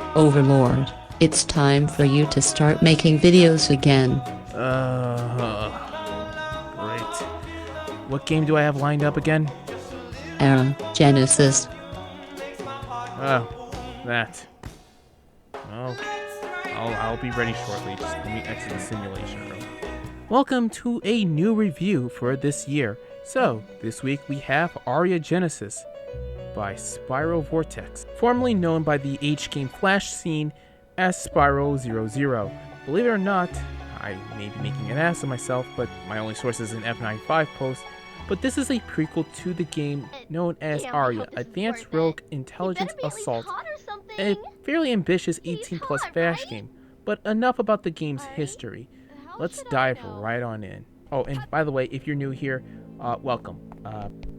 MR.OverLord, it's time for you to start making videos again. Great. What game do I have lined up again? A.I.R.A Genesis. Oh, that. Well, I'll be ready shortly. Just let me exit the simulation room. Welcome to a new review for this year. So, this week we have A.I.R.A Genesis by Spyro Vortex, formerly known by the H-game Flash scene as Spyro 00. Believe it or not, I may be making an ass of myself, but my only source is an F95 post, but this is a prequel to the game known as A.I.R.A Advanced Rogue Intelligence Assault, a fairly ambitious 18+ Flash game, but enough about the game's history. Let's dive right on in. Oh, and by the way, if you're new here, welcome.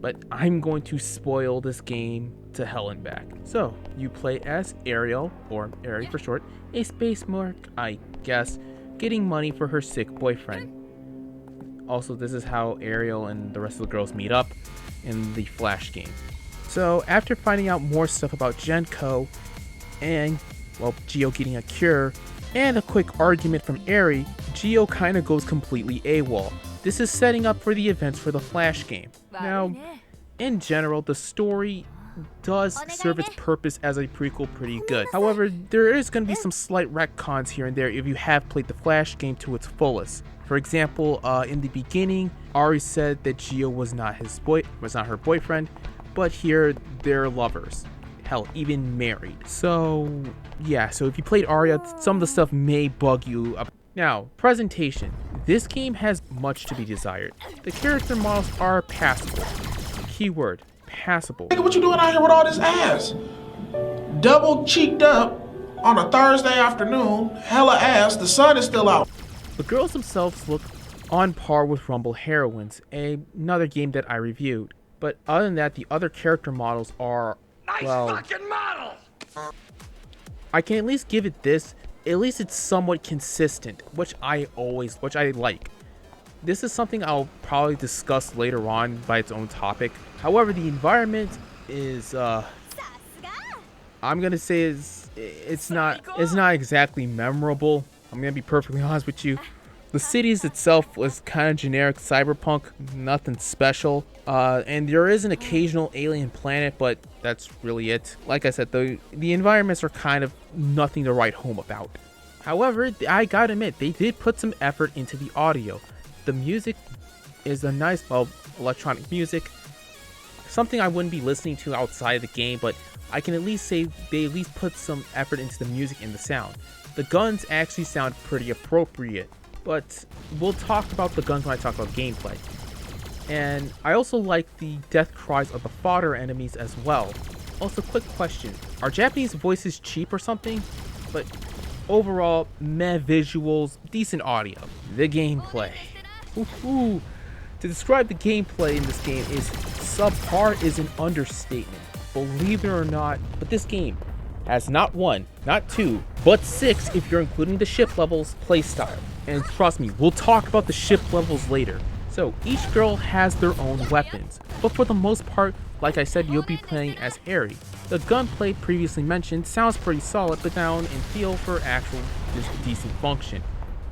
But I'm going to spoil this game to hell and back. So, you play as Ariel, or Ari for short, a space merc, I guess, getting money for her sick boyfriend. Also, this is how Ariel and the rest of the girls meet up in the Flash game. So, after finding out more stuff about Genko, and, well, Geo getting a cure, and a quick argument from Ari, Geo kinda goes completely AWOL. This is setting up for the events for the Flash game. Now, in general, the story does serve its purpose as a prequel pretty good. However, there is going to be some slight retcons here and there if you have played the Flash game to its fullest. For example, in the beginning, Ari said that Geo was not her boyfriend, but here they're lovers. Hell, even married. So, yeah, so if you played A.I.R.A, some of the stuff may bug you up. Now, presentation. This game has much to be desired. The character models are passable. Keyword, passable. Nigga, what you doing out here with all this ass? Double cheeked up on a Thursday afternoon, hella ass, the sun is still out. The girls themselves look on par with Rumble Heroines, another game that I reviewed. But other than that, the other character models are, well, nice fucking models! I can at least give it this. At least it's somewhat consistent, which I like. This is something I'll probably discuss later on by its own topic. However, the environment is, I'm gonna say it's not exactly memorable. I'm gonna be perfectly honest with you. The cities itself was kind of generic cyberpunk, nothing special. And there is an occasional alien planet, but that's really it. Like I said, the environments are kind of nothing to write home about. However, I gotta admit, they did put some effort into the audio. The music is a nice, well, electronic music. Something I wouldn't be listening to outside of the game, but I can at least say they at least put some effort into the music and the sound. The guns actually sound pretty appropriate. But we'll talk about the guns when I talk about gameplay. And I also like the death cries of the fodder enemies as well. Also, quick question. Are Japanese voices cheap or something? But overall, meh visuals, decent audio. The gameplay. To describe the gameplay in this game is subpar is an understatement. Believe it or not, but this game has not one, not two, but 6 if you're including the ship levels playstyle. And trust me, we'll talk about the ship levels later. So each girl has their own weapons, but for the most part, like I said, you'll be playing as A.I.R.A. The gunplay previously mentioned sounds pretty solid, but down and feel for actual decent function.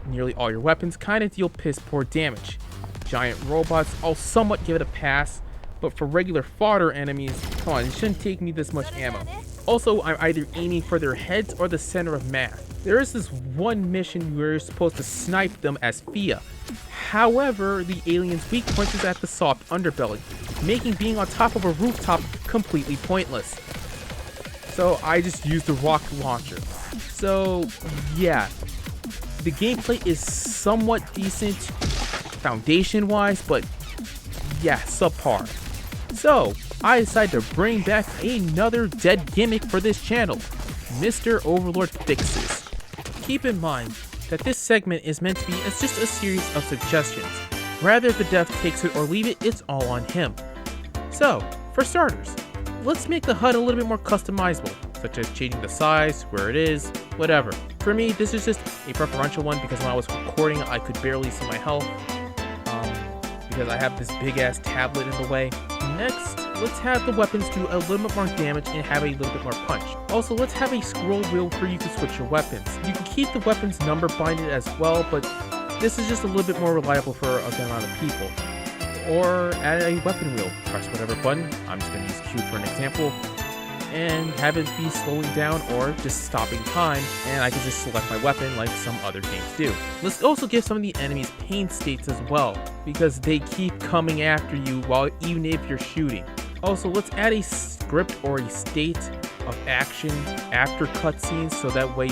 Nearly all your weapons kind of deal piss poor damage. Giant robots, I'll somewhat give it a pass, but for regular fodder enemies, come on, it shouldn't take me this much ammo. Also, I'm either aiming for their heads or the center of mass. There is this one mission where you're supposed to snipe them as Fia. However, the alien's weak point is at the soft underbelly, making being on top of a rooftop completely pointless. So I just used the rocket launcher. So yeah, the gameplay is somewhat decent foundation-wise, but yeah, subpar. So I decided to bring back another dead gimmick for this channel, MR.OverLord Fixes. Keep in mind that this segment is meant to be just a series of suggestions. Rather the dev takes it or leave it, it's all on him. So, for starters, let's make the HUD a little bit more customizable, such as changing the size, where it is, whatever. For me, this is just a preferential one because when I was recording, I could barely see my health, because I have this big ass tablet in the way. Next, let's have the weapons do a little bit more damage and have a little bit more punch. Also, let's have a scroll wheel for you to switch your weapons. You can keep the weapons number binded as well, but this is just a little bit more reliable for a good amount of people. Or add a weapon wheel. Press whatever button, I'm just going to use Q for an example, and have it be slowing down or just stopping time, and I can just select my weapon like some other games do. Let's also give some of the enemies pain states as well, because they keep coming after you even if you're shooting. Also, let's add a script or a state of action after cutscenes, so that way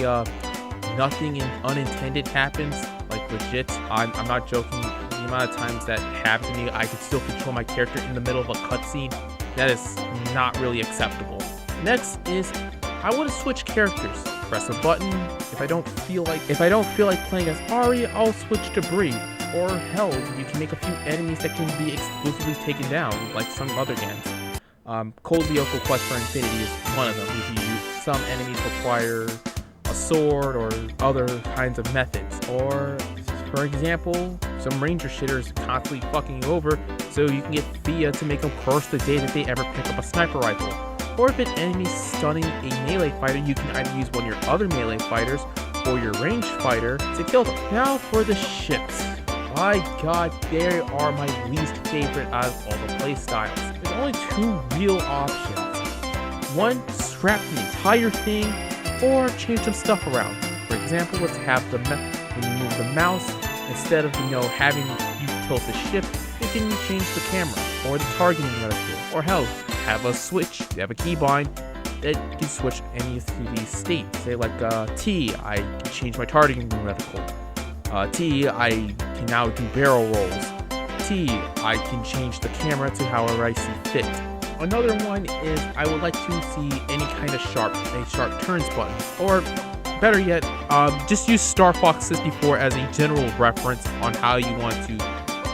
nothing unintended happens. Like legit, I'm not joking, the amount of times that happened to me, I could still control my character in the middle of a cutscene. That is not really acceptable. Next is, I want to switch characters. Press a button. If I don't feel like playing as A.I.R.A, I'll switch to Bree. Or hell, you can make a few enemies that can be exclusively taken down, like some other games. Cold Lyoko Quest for Infinity is one of them. Some enemies require a sword or other kinds of methods. Or, for example, some ranger shitters constantly fucking you over, so you can get Fia to make them curse the day that they ever pick up a sniper rifle. Or if an enemy's stunning a melee fighter, you can either use one of your other melee fighters or your ranged fighter to kill them. Now for the ships. My god, they are my least favorite out of all the playstyles. There's only two real options. One, scrap the entire thing, or change some stuff around. For example, let's have when you move the mouse, instead of having you tilt the ship, you can change the camera or the targeting reticle, or hell, have a switch, you have a keybind that can switch any of these states. Say like T, I can change my targeting reticle. T, I can now do barrel rolls. T, I can change the camera to however I see fit. Another one is I would like to see any kind of sharp turns button, or better yet, just use Star Fox 64 as a general reference on how you want to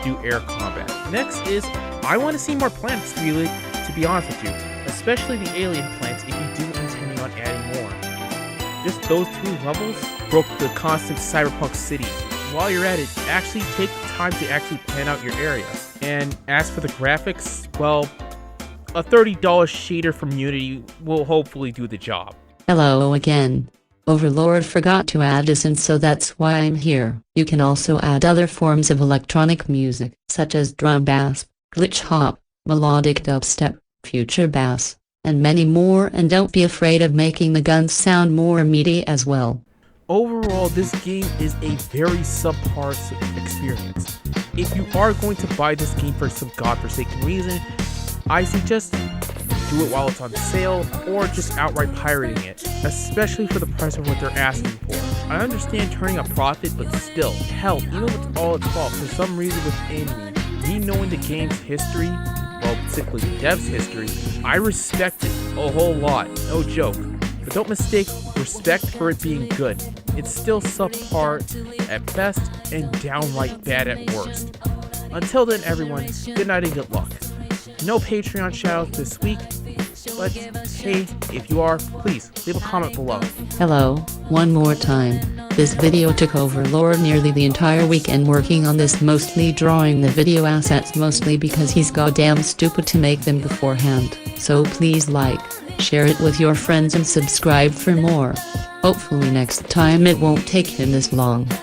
do air combat. Next is, I want to see more planets, really, to be honest with you, especially the alien planets if you do intending on adding more. Just those two levels broke the constant cyberpunk city. While you're at it, actually take the time to actually plan out your area. And as for the graphics, well, a $30 shader from Unity will hopefully do the job. Hello again. Overlord forgot to add this, and so that's why I'm here. You can also add other forms of electronic music, such as drum bass, glitch hop, melodic dubstep, future bass, and many more, and don't be afraid of making the guns sound more meaty as well. Overall, this game is a very subpar experience. If you are going to buy this game for some godforsaken reason, I suggest do it while it's on sale, or just outright pirating it, especially for the price of what they're asking for. I understand turning a profit, but still, hell, even if it's all its fault, for some reason within me knowing the game's history, well, particularly the dev's history, I respect it a whole lot, no joke. But don't mistake respect for it being good. It's still subpar at best and downright bad at worst. Until then, everyone, good night and good luck. No Patreon shoutouts this week, but hey, if you are, please leave a comment below. Hello, one more time. This video took Overlord nearly the entire weekend working on this, mostly drawing the video assets, mostly because he's goddamn stupid to make them beforehand. So please like, share it with your friends and subscribe for more. Hopefully next time it won't take him this long.